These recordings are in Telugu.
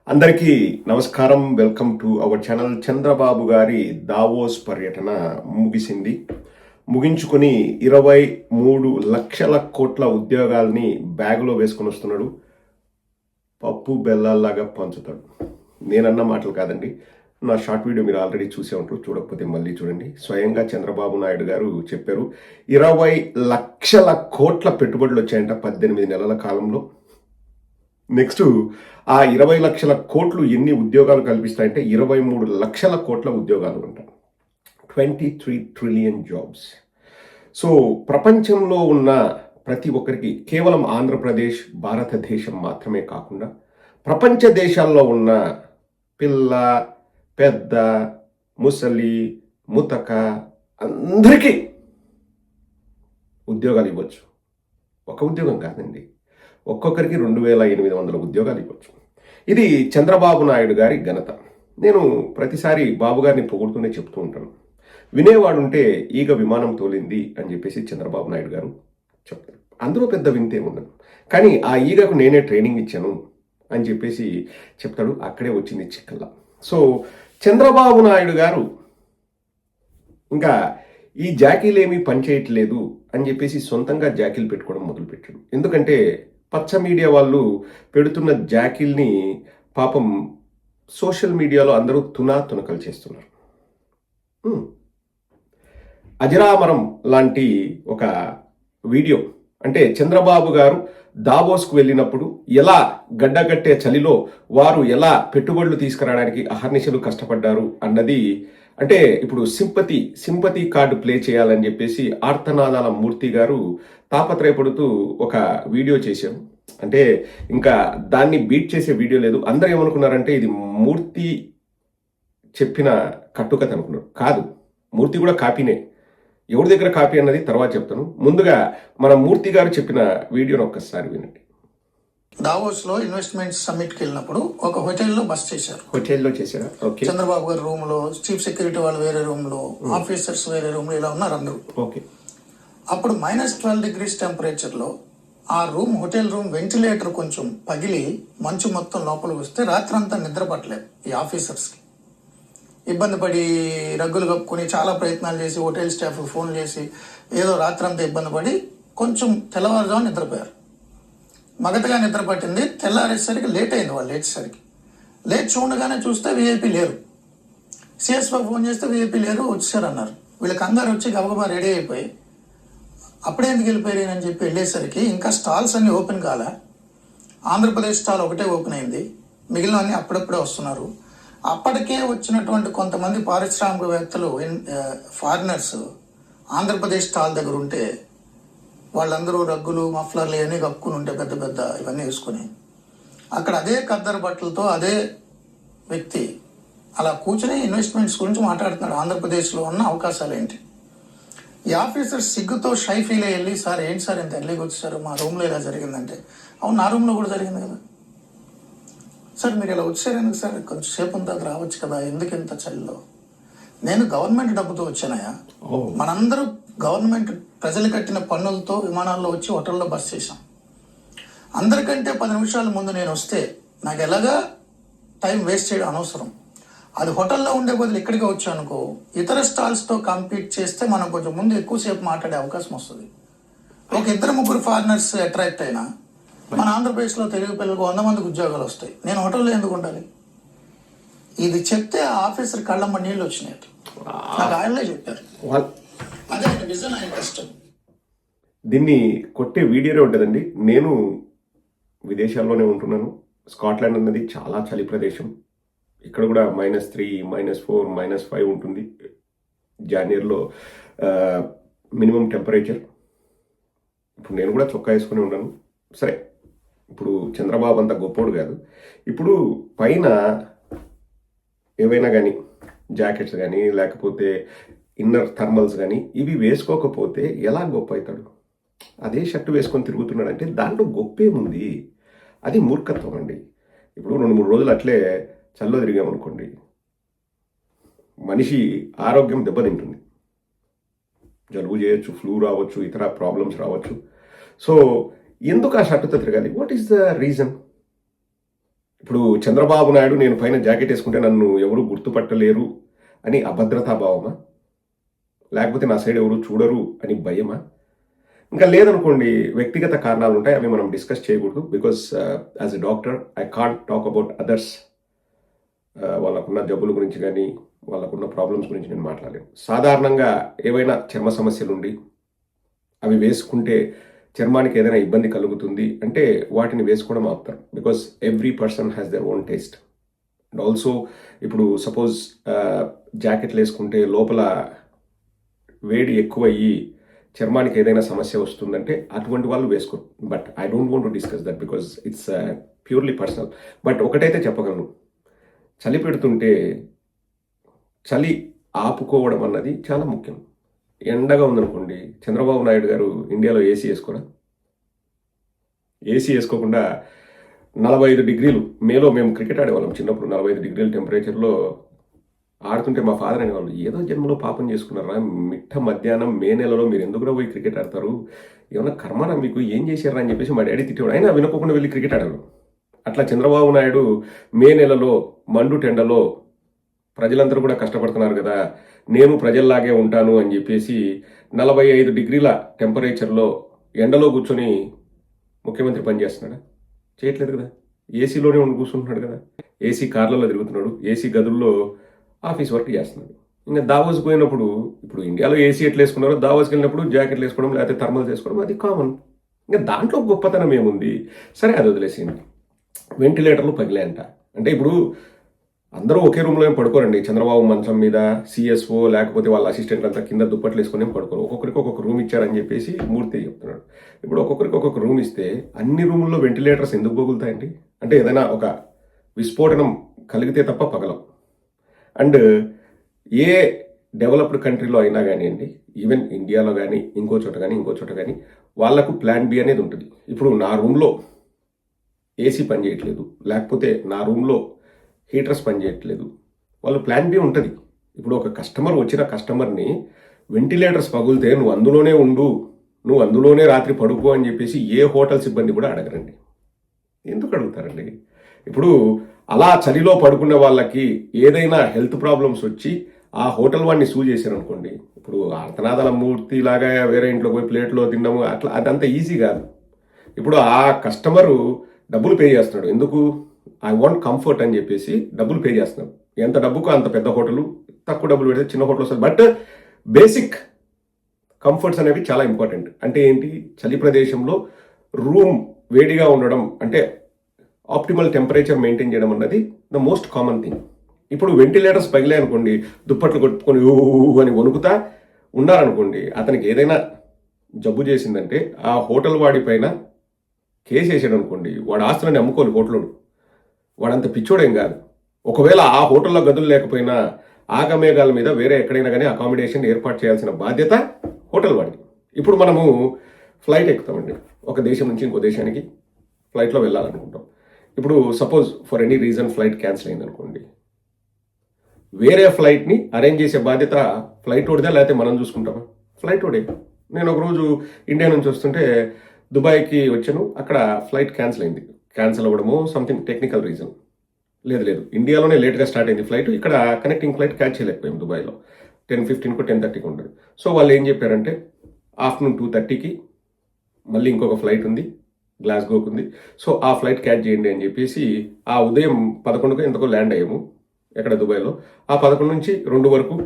అందరికీ నమస్కారం. Welcome to our channel. Chandrababu గారి దావోస్ పర్యటన ముగిసింది. ముగించుకొని 23 లక్షల కోట్ల ఉద్యోగాల్ని బ్యాగులో వేసుకొని వస్తున్నాడు. పప్పు బెల్లాల్లాగా పంచుతాడు. నేనన్న మాటలు కాదండి. నా షార్ట్ వీడియో మీరు ఆల్రెడీ చూసే ఉంటారు. చూడకపోతే మళ్ళీ చూడండి. స్వయంగా చంద్రబాబు నాయుడు గారు చెప్పారు. 20 లక్షల కోట్ల పెట్టుబడులు వచ్చాయంట 18 నెలల కాలంలో. నెక్స్ట్ ఆ 20 లక్షల కోట్లు ఎన్ని ఉద్యోగాలు కల్పిస్తాయంటే 23 లక్షల కోట్ల ఉద్యోగాలు అంటారు. 23 ట్రిలియన్ జాబ్స్. సో ప్రపంచంలో ఉన్న ప్రతి ఒక్కరికి, కేవలం ఆంధ్రప్రదేశ్ భారతదేశం మాత్రమే కాకుండా ప్రపంచ దేశాల్లో ఉన్న పిల్ల, పెద్ద, ముసలి, ముతక అందరికీ ఉద్యోగాలు ఇవ్వచ్చు. ఒక ఉద్యోగం కాదండి, ఒక్కొక్కరికి 2800 ఉద్యోగాలు ఇవ్వచ్చు. ఇది చంద్రబాబు నాయుడు గారి ఘనత. నేను ప్రతిసారి బాబు గారిని పొగుడుతూనే చెప్తూ ఉంటాను. వినేవాడుంటే ఈగ విమానం తోలింది అని చెప్పేసి చంద్రబాబు నాయుడు గారు చెప్తారు. అందులో పెద్ద వింతే ఉండదు. కానీ ఆ ఈగకు నేనే ట్రైనింగ్ ఇచ్చాను అని చెప్పేసి చెప్తాడు. అక్కడే వచ్చింది చిక్కల్లా. సో చంద్రబాబు నాయుడు గారు ఇంకా ఈ జాకీలు ఏమీ పనిచేయట్లేదు అని చెప్పేసి సొంతంగా జాకీలు పెట్టుకోవడం మొదలుపెట్టాడు. ఎందుకంటే పచ్చ మీడియా వాళ్ళు పెడుతున్న జాకీల్ని పాపం సోషల్ మీడియాలో అందరూ తునకలు చేస్తున్నారు. అజరామరం లాంటి ఒక వీడియో, అంటే చంద్రబాబు గారు దావోస్కు వెళ్ళినప్పుడు ఎలా గడ్డగట్టే చలిలో వారు ఎలా పెట్టుబడులు తీసుకురావడానికి అహర్నిశలు కష్టపడ్డారు అన్నది, అంటే ఇప్పుడు సింపతి కార్డు ప్లే చేయాలని చెప్పేసి ఆర్తనాదాల మూర్తి గారు తాపత్రయపడుతూ ఒక వీడియో చేశారు. అంటే ఇంకా దాన్ని బీట్ చేసే వీడియో లేదు. అందరూ ఏమనుకున్నారంటే ఇది మూర్తి చెప్పిన కట్టుకథ అనుకున్నారు. కాదు, మూర్తి కూడా కాపీనే. ఎవరి దగ్గర కాపీ అన్నది తర్వాత చెప్తాను. ముందుగా మన మూర్తి గారు చెప్పిన వీడియోని ఒక్కసారి వినండి. దావోస్ లో ఇన్వెస్ట్మెంట్ సమ్మిట్ కి వెళ్ళినప్పుడు ఒక హోటల్లో బస్ చేశారు. హోటల్లో చేశారా? ఓకే. చంద్రబాబు గారి రూమ్ లో, చీఫ్ సెక్రటరీ వాళ్ళు వేరే రూమ్ లో, ఆఫీసర్స్ వేరే రూమ్ లో ఇలా ఉన్నారు అందరూ. ఓకే. అప్పుడు -12 degrees టెంపరేచర్ లో ఆ రూమ్, హోటల్ రూమ్ వెంటిలేటర్ కొంచెం పగిలి మంచు మొత్తం లోపలికి వస్తే రాత్రంతా నిద్ర పట్టలేదు ఈ ఆఫీసర్స్ కి. ఇబ్బంది పడి రగ్గులు కప్పుకొని చాలా ప్రయత్నాలు చేసి హోటల్ స్టాఫ్ ఫోన్ చేసి ఏదో రాత్రంతా ఇబ్బంది పడి కొంచెం తెల్లవారుజాము నిద్రపోయారు. మగతగా నిద్ర పట్టింది. తెల్లారేసరికి లేట్ అయింది. వాళ్ళు లేచేసరికి చూడగానే చూస్తే వీఐపీ లేరు. సిఎస్ఓ ఫోన్ చేస్తే వీఐపీ లేరు, వచ్చారన్నారు. వీళ్ళకి అందరు వచ్చి గబగబా రెడీ అయిపోయి అప్పుడే ఎందుకు వెళ్ళిపోయారు అని చెప్పి వెళ్ళేసరికి ఇంకా స్టాల్స్ అన్ని ఓపెన్ కాలే. ఆంధ్రప్రదేశ్ స్టాల్ ఒకటే ఓపెన్ అయింది, మిగిలినవన్నీ అప్పుడప్పుడే వస్తున్నారు. అప్పటికే వచ్చినటువంటి కొంతమంది పారిశ్రామికవేత్తలు, ఫారినర్స్ ఆంధ్రప్రదేశ్ స్టాల్ దగ్గర ఉంటే వాళ్ళందరూ రగ్గులు, మఫ్లర్లు ఇవన్నీ కప్పుకుని ఉంటే పెద్ద పెద్ద ఇవన్నీ వేసుకుని అక్కడ అదే ఖద్దరు బట్టలతో అదే వ్యక్తి అలా కూర్చుని ఇన్వెస్ట్మెంట్స్ గురించి మాట్లాడుతున్నాడు. ఆంధ్రప్రదేశ్లో ఉన్న అవకాశాలు ఏంటి? ఈ ఆఫీసర్ సిగ్గుతో షై ఫీల్ అయ్యి వెళ్ళి, సార్ ఏంటి సార్ ఇంత ఎర్లీగా వచ్చేసారు, మా రూమ్లో ఇలా జరిగిందంటే, అవును నా రూమ్లో కూడా జరిగింది కదా సార్, మీరు ఇలా వచ్చారు ఎందుకు సార్, కొంచెం సేపు అంతా రావచ్చు కదా, ఎందుకు ఇంత చలిలో? నేను గవర్నమెంట్ డబ్బుతో వచ్చానయా. మనందరూ గవర్నమెంట్ ప్రజలు కట్టిన పన్నులతో విమానాల్లో వచ్చి హోటల్లో బస్ చేశాం. అందరికంటే 10 నిమిషాల ముందు నేను వస్తే నాకు ఎలాగా టైం వేస్ట్ చేయడం అనవసరం. అది హోటల్లో ఉండే బదులు ఇక్కడికి వచ్చాను అనుకో, ఇతర స్టాల్స్తో కంపీట్ చేస్తే మనం కొంచెం ముందు ఎక్కువసేపు మాట్లాడే అవకాశం వస్తుంది. ఒక 2-3 ఫారినర్స్ అట్రాక్ట్ అయినా మన ఆంధ్రప్రదేశ్లో తెలుగు పిల్లలకు 100 మందికి ఉద్యోగాలు వస్తాయి. నేను హోటల్లో ఎందుకు ఉండాలి? ఇది చెప్తే ఆ ఆఫీసర్ కళ్ళమ్మ నీళ్ళు వచ్చినాయి. నాకు ఆయనలే చెప్పారు. అదే విజన్, ఆయన కష్టం. దీన్ని కొట్టే వీడియోనే ఉంటుందండి. నేను విదేశాల్లోనే ఉంటున్నాను. స్కాట్లాండ్ అన్నది చాలా చలి ప్రదేశం. ఇక్కడ కూడా -3, -4, -5 ఉంటుంది జాన్వరిలో మినిమం టెంపరేచర్. ఇప్పుడు నేను కూడా చొక్కా వేసుకుని ఉన్నాను. సరే, ఇప్పుడు చంద్రబాబు అంత గొప్పోడు కాదు. ఇప్పుడు పైన ఏవైనా కానీ జాకెట్స్ కానీ లేకపోతే ఇన్నర్ థర్మల్స్ కానీ ఇవి వేసుకోకపోతే ఎలా గొప్ప అవుతాడు? అదే షర్టు వేసుకొని తిరుగుతున్నాడంటే దాంట్లో గొప్పేముంది? అది మూర్ఖత్వం అండి. ఇప్పుడు 2-3 రోజులు అట్లే చల్లో తిరిగామనుకోండి, మనిషి ఆరోగ్యం దెబ్బతింటుంది. జలుబు చేయొచ్చు, ఫ్లూ రావచ్చు, ఇతర ప్రాబ్లమ్స్ రావచ్చు. సో ఎందుకు ఆ షర్టుతో తిరగాలి? What is the reason? ఇప్పుడు చంద్రబాబు నాయుడు నేను పైన జాకెట్ వేసుకుంటే నన్ను ఎవరు గుర్తుపట్టలేరు అని అభద్రతాభావమా, లేకపోతే నా సైడ్ ఎవరు చూడరు అని భయమా? ఇంకా లేదనుకోండి, వ్యక్తిగత కారణాలు ఉంటాయి, అవి మనం డిస్కస్ చేయకూడదు. Because as a doctor I can't talk about others. వాళ్ళకున్న జబ్బుల గురించి కానీ వాళ్ళకున్న ప్రాబ్లమ్స్ గురించి నేను మాట్లాడలేను. సాధారణంగా ఏవైనా చర్మ సమస్యలు ఉండి అవి వేసుకుంటే చర్మానికి ఏదైనా ఇబ్బంది కలుగుతుంది అంటే వాటిని వేసుకోవడం ఆపుతారు. Because every person has their own taste. And also ఇప్పుడు సపోజ్ జాకెట్లు వేసుకుంటే లోపల వేడి ఎక్కువయ్యి చర్మానికి ఏదైనా సమస్య వస్తుందంటే అటువంటి వాళ్ళు వేసుకోరు. But I don't want to discuss that because it's purely personal. But ఒకటైతే చెప్పగలను, చలి పెడుతుంటే చలి ఆపుకోవడం అన్నది చాలా ముఖ్యం. ఎండగా ఉందనుకోండి, చంద్రబాబు నాయుడు గారు ఇండియాలో ఏసీ వేసుకోరా? ఏసీ వేసుకోకుండా 45 డిగ్రీలు మేలో మేము క్రికెట్ ఆడేవాళ్ళం చిన్నప్పుడు. 45 డిగ్రీల టెంపరేచర్లో ఆడుతుంటే మా ఫాదర్ అనేవాళ్ళు, ఏదో జన్మలో పాపం చేసుకున్నారా, మిట్ట మధ్యాహ్నం మే నెలలో మీరు ఎందుకు పోయి క్రికెట్ ఆడతారు, ఏమన్నా కర్మరా మీకు, ఏం చేశారా అని చెప్పేసి మా డాడీ తిట్టేవాడు. అయినా వినకోకుండా వెళ్ళి క్రికెట్ ఆడారు. అట్లా చంద్రబాబు నాయుడు మే నెలలో మండు టెండలో ప్రజలందరూ కూడా కష్టపడుతున్నారు కదా, నేను ప్రజల్లాగే ఉంటాను అని చెప్పేసి 45 డిగ్రీల టెంపరేచర్లో ఎండలో కూర్చొని ముఖ్యమంత్రి పనిచేస్తున్నాడా? చేయట్లేదు కదా. ఏసీలోనే ఉండి కూర్చుంటున్నాడు కదా, ఏసీ కార్లలో తిరుగుతున్నాడు, ఏసీ గదుల్లో ఆఫీస్ వర్క్ చేస్తున్నాడు. ఇంకా దావోస్ పోయినప్పుడు, ఇప్పుడు ఇండియాలో ఏసీ ఎట్లా వేసుకున్నారో దావోస్కి వెళ్ళినప్పుడు జాకెట్లు వేసుకోవడం లేకపోతే థర్మల్స్ వేసుకోవడం అది కామన్. ఇంకా దాంట్లో గొప్పతనం ఏముంది? సరే, అది వదిలేసింది. వెంటిలేటర్లు పగిలాయంట. అంటే ఇప్పుడు అందరూ ఒకే రూమ్లో ఏం పడుకోరండి. చంద్రబాబు మంచం మీద, సిఎస్ఓ లేకపోతే వాళ్ళ అసిస్టెంట్ అంతా కింద దుప్పట్లు వేసుకొని ఏం పడుకోరు. ఒక్కొక్కరికి ఒక్కొక్క రూమ్ ఇచ్చారని చెప్పేసి మూర్తి చెప్తున్నాడు. ఇప్పుడు ఒక్కొక్కరికి ఒక్కొక్క రూమ్ ఇస్తే అన్ని రూముల్లో వెంటిలేటర్స్ ఎందుకు పగులుతాయండి? అంటే ఏదైనా ఒక విస్ఫోటనం కలిగితే తప్ప పగలం. అండ్ ఏ డెవలప్డ్ కంట్రీలో అయినా కానివ్వండి, ఈవెన్ ఇండియాలో కానీ ఇంకో చోట కానీ వాళ్లకు ప్లాన్ బి అనేది ఉంటుంది. ఇప్పుడు నా రూమ్లో ఏసీ పని చేయట్లేదు, లేకపోతే నా రూమ్లో హీటర్స్ పని చేయట్లేదు, వాళ్ళు ప్లాన్ బి ఉంటుంది. ఇప్పుడు ఒక కస్టమర్ వచ్చిన కస్టమర్ని వెంటిలేటర్స్ పగులితే నువ్వు అందులోనే ఉండు, నువ్వు అందులోనే రాత్రి పడుకో అని చెప్పేసి ఏ హోటల్ సిబ్బంది కూడా అడగరండి. ఎందుకు అడుగుతారండి? ఇప్పుడు అలా చలిలో పడుకునే వాళ్ళకి ఏదైనా హెల్త్ ప్రాబ్లమ్స్ వచ్చి ఆ హోటల్ వాడిని సూ చేశారనుకోండి, ఇప్పుడు అర్ధనాథల మూర్తి లాగా వేరే ఇంట్లో పోయి ప్లేట్లో తిన్నాము అట్లా అదంతా ఈజీ కాదు. ఇప్పుడు ఆ కస్టమరు డబ్బులు పే చేస్తున్నాడు, ఎందుకు? ఐ వాంట్ కంఫర్ట్ అని చెప్పేసి డబ్బులు పే చేస్తున్నాడు. ఎంత డబ్బుకు అంత పెద్ద హోటలు, తక్కువ డబ్బులు పెడితే చిన్న హోటల్ వస్తుంది. బట్ బేసిక్ కంఫర్ట్స్ అనేవి చాలా ఇంపార్టెంట్. అంటే ఏంటి? చలి ప్రదేశంలో రూమ్ వేడిగా ఉండడం అంటే ఆప్టిమల్ టెంపరేచర్ మెయింటైన్ చేయడం అన్నది ద మోస్ట్ కామన్ థింగ్. ఇప్పుడు వెంటిలేటర్స్ పగిలాయి అనుకోండి, దుప్పట్లు కొట్టుకొని ఊ అని వణుకుతా ఉన్నారనుకోండి, అతనికి ఏదైనా జబ్బు చేసిందంటే ఆ హోటల్ వాడి పైన కేసు వేసాడు అనుకోండి, వాడు ఆస్తులని అమ్ముకోవాలి హోటల్. వాడంత పిచ్చోడేం కాదు. ఒకవేళ ఆ హోటల్లో గదులు లేకపోయినా ఆగమేఘాల మీద వేరే ఎక్కడైనా కానీ అకామిడేషన్ ఏర్పాటు చేయాల్సిన బాధ్యత హోటల్ వాడికి. ఇప్పుడు మనము ఫ్లైట్ ఎక్కుతామండి, ఒక దేశం నుంచి ఇంకో దేశానికి ఫ్లైట్లో వెళ్ళాలనుకుంటాం. ఇప్పుడు suppose for any reason flight cancel అయింది అనుకోండి, వేరే ఫ్లైట్ని అరేంజ్ చేసే బాధ్యత ఫ్లైట్ ఓడిదా లేకపోతే మనం చూసుకుంటామా? ఫ్లైట్ ఓడే. నేను ఒకరోజు ఇండియా నుంచి వస్తుంటే దుబాయ్కి వచ్చాను, అక్కడ ఫ్లైట్ క్యాన్సిల్ అయింది. క్యాన్సిల్ అవ్వడము సంథింగ్ టెక్నికల్ రీజన్. లేదు ఇండియాలోనే లేట్గా స్టార్ట్ అయింది ఫ్లైట్, ఇక్కడ కనెక్టింగ్ ఫ్లైట్ క్యాచ్ చేయలేకపోయాం దుబాయ్లో. 10:15కు 10:30కు ఉంటుంది. సో వాళ్ళు ఏం చెప్పారంటే ఆఫ్టర్నూన్ 2:30కి మళ్ళీ ఇంకొక ఫ్లైట్ ఉంది, గ్లాస్గోకు ఉంది, సో ఆ ఫ్లైట్ క్యాచ్ చేయండి అని చెప్పేసి ఆ ఉదయం 11కు ఎంతకో ల్యాండ్ అయ్యాము ఎక్కడ దుబాయ్లో. ఆ 11 నుంచి 2 వరకు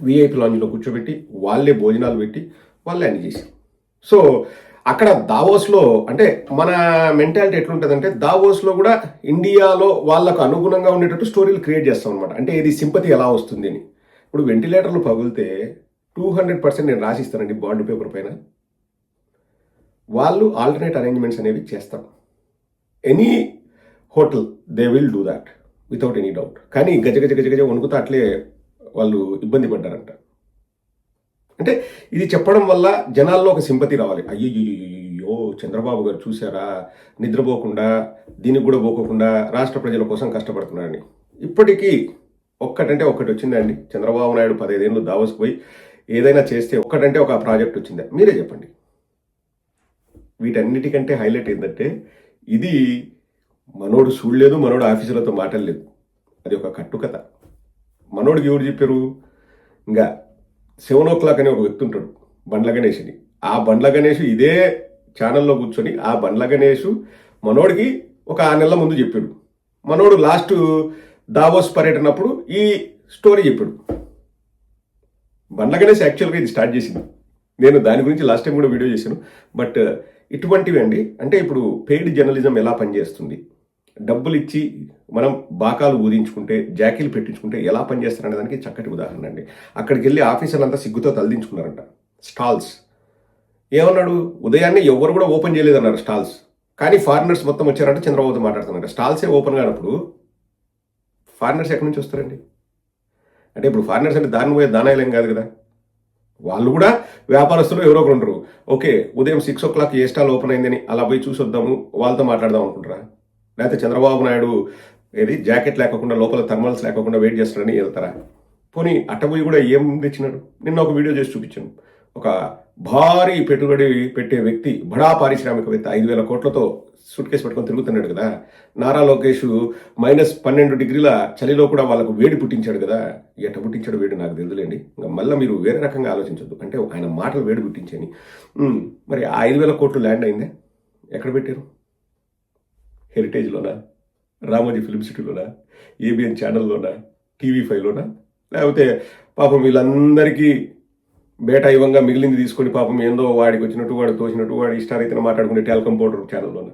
విఐపి లాంజ్లో కూర్చోబెట్టి వాళ్ళే భోజనాలు పెట్టి వాళ్ళే అన్ని చేశారు. సో అక్కడ దావోస్లో అంటే మన మెంటాలిటీ ఎట్లుంటుందంటే, దావోస్లో కూడా ఇండియాలో వాళ్ళకు అనుగుణంగా ఉండేటట్టు స్టోరీలు క్రియేట్ చేస్తాం అనమాట. అంటే ఇది సింపతి ఎలా వస్తుంది అని. ఇప్పుడు వెంటిలేటర్లు పగిలితే 200% నేను రాసిస్తానండి బాండ్ పేపర్ పైన, వాళ్ళు ఆల్టర్నేట్ అరేంజ్మెంట్స్ అనేవి చేస్తారు. Any hotel they will do that without any doubt. కానీ గజ వణుకుతా అట్లే వాళ్ళు ఇబ్బంది పడ్డారంట. అంటే ఇది చెప్పడం వల్ల జనాల్లో ఒక సింపతి రావాలి. అయ్యో చంద్రబాబు గారు చూసారా, నిద్రపోకుండా దీనికి కూడా పోకోకుండా రాష్ట్ర ప్రజల కోసం కష్టపడుతున్నారని. ఇప్పటికీ ఒక్కటంటే ఒక్కటి వచ్చిందండి. చంద్రబాబు నాయుడు 15 ఏళ్ళు దావోస్కి పోయి ఏదైనా చేస్తే ఒక్కటంటే ఒక ప్రాజెక్ట్ వచ్చిందా? మీరే చెప్పండి. వీటన్నిటికంటే హైలైట్ ఏంటంటే ఇది మనోడు చూడలేదు, మనోడు ఆఫీసులతో మాట్లాడలేదు. అది ఒక కట్టుకథ. మనోడికి ఎవరు చెప్పారు? ఇంకా 7 అని ఒక వ్యక్తి ఉంటాడు, బండ్ల గణేష్ అని. ఆ బండ్ల గణేష్ ఇదే ఛానల్లో కూర్చొని ఆ బండ్ల గణేష్ మనోడికి ఒక 6 నెలల ముందు చెప్పాడు. మనోడు లాస్ట్ దావోస్ పర్యటనప్పుడు ఈ స్టోరీ చెప్పాడు. బండ్ల గణేష్ యాక్చువల్గా ఇది స్టార్ట్ చేసింది. నేను దాని గురించి లాస్ట్ టైం కూడా వీడియో చేశాను. బట్ ఇటువంటివి అండి, అంటే ఇప్పుడు పెయిడ్ జర్నలిజం ఎలా పనిచేస్తుంది, డబ్బులు ఇచ్చి మనం బాకాలు ఊదించుకుంటే, జాకీలు పెట్టించుకుంటే ఎలా పనిచేస్తారనే దానికి చక్కటి ఉదాహరణ అండి. అక్కడికి వెళ్ళి ఆఫీసర్లంతా సిగ్గుతో తలదించుకున్నారంట. స్టాల్స్ ఏమన్నాడు? ఉదయాన్నే ఎవరు కూడా ఓపెన్ చేయలేదన్నారు స్టాల్స్. కానీ ఫారినర్స్ మొత్తం వచ్చారంటే చంద్రబాబుతో మాట్లాడుతున్నారు. స్టాల్సే ఓపెన్ కానప్పుడు ఫారినర్స్ ఎక్కడి నుంచి వస్తారండి? అంటే ఇప్పుడు ఫారినర్స్ అంటే దాని పోయే దానాయలేం కాదు కదా. వాళ్ళు కూడా వ్యాపారస్తులు ఎవరో ఒకరు ఉంటారు. ఓకే, ఉదయం 6 o'clock ఏ స్టాల్ ఓపెన్ అయిందని అలా పోయి చూసి వద్దాము, వాళ్ళతో మాట్లాడదాం అనుకుంటారా? లేకపోతే చంద్రబాబు నాయుడు ఏది జాకెట్ లేకుండా లోపల థర్మల్స్ లేకుండా వెయిట్ చేస్తారని వెళ్తారా? పోనీ అట్టబోయి కూడా ఏం తెచ్చినాడు? నిన్న ఒక వీడియో చేసి చూపించాను. ఒక భారీ పెట్టుబడి పెట్టే వ్యక్తి, బడా పారిశ్రామికవేత్త 5,000 కోట్లతో సూట్ కేసు పెట్టుకొని తిరుగుతున్నాడు కదా. నారా లోకేష్ -12 degrees చలిలో కూడా వాళ్ళకు వేడి పుట్టించాడు కదా. ఎట్ట పుట్టించాడు వేడి నాకు తెలుదులేండి. ఇంకా మళ్ళీ మీరు వేరే రకంగా ఆలోచించద్దు. అంటే ఆయన మాటలు వేడి పుట్టించని. మరి ఆ 5,000 కోట్లు ల్యాండ్ అయిందే ఎక్కడ పెట్టారు? హెరిటేజ్లోనా, రామోజీ ఫిల్మ్ సిటీలోనా, ఏబిఎన్ ఛానల్లోనా, TV5లోనా? లేకపోతే పాపం వీళ్ళందరికీ బేటా ఇవ్వంగా మిగిలింది తీసుకొని పాపం ఏందో వాడికి వచ్చినట్టు, వాడికి తోచినట్టు, వాడి ఇష్టారైతే మాట్లాడుకునే టెలికాం పౌడర్ ఛానల్లోనా?